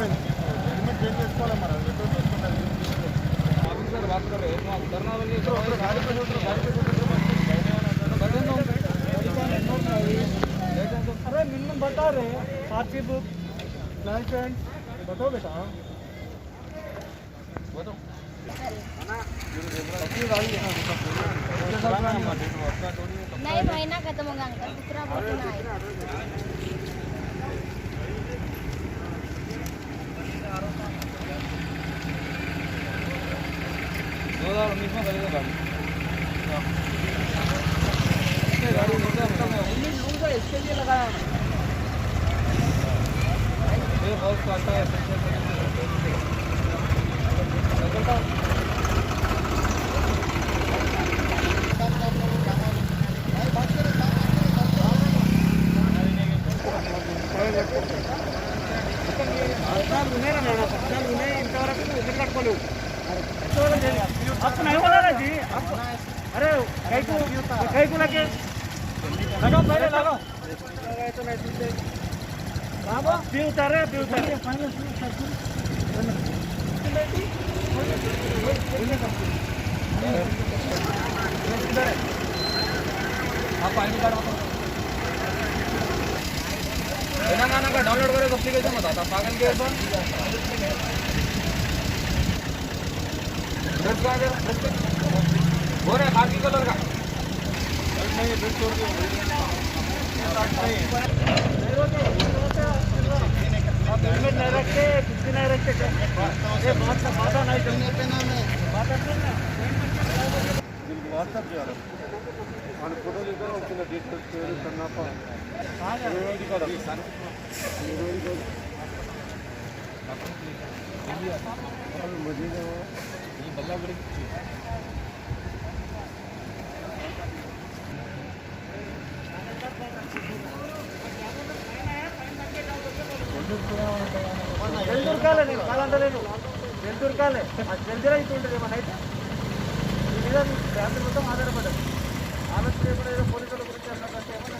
helmet change చేసుకోవాలి మరి అది ఎక్కడ తీసుకున్నది ऑफिसर बात कर रहे हैं तो आप धरना वाले गाड़ी पे उतरो अरे मिनिमम बता रहे आरसी बुक लाइसेंस बताओ बेटा बताओ नहीं महीना खत्म होगा अंकल दूसरा महीना आएगा में करेगा गाड़ी लूंगा इसके लिए लगाया बहुत काटा है इंतवరకు కట్టుకోలేవు आपको नहीं बोला ना जी आपको अरे कई को लगे लगाओ पहले लगाओ तो नहीं सुनते बाबा भी उतारे फाइनल आप आईडी कार्ड तेलंगाना का डाउनलोड करें तो एप्लीकेशन बताता पागल के हो रहा है खाकी कलर का हेलमेट नहीं रखते कुछ नहीं रखते माता नहीं करने पे ना मैं व्हाट्सएप जा रहा और फोटो लेकर उसके डिटेल्स शेयर करना पड़ा मुझे बल्ला बड़ी వెళ్తురుకాలే నేను కాదంటలేను వెళ్తురుకాలే అది వెళ్తురా ఇస్తుంటుంది మన అయితే ఈ మీద రాత్రి మొత్తం ఆధారపడ్డారు ఆలోచన కూడా ఏదో పోలీసుల గురించి అన్నట్టు ఏమన్నా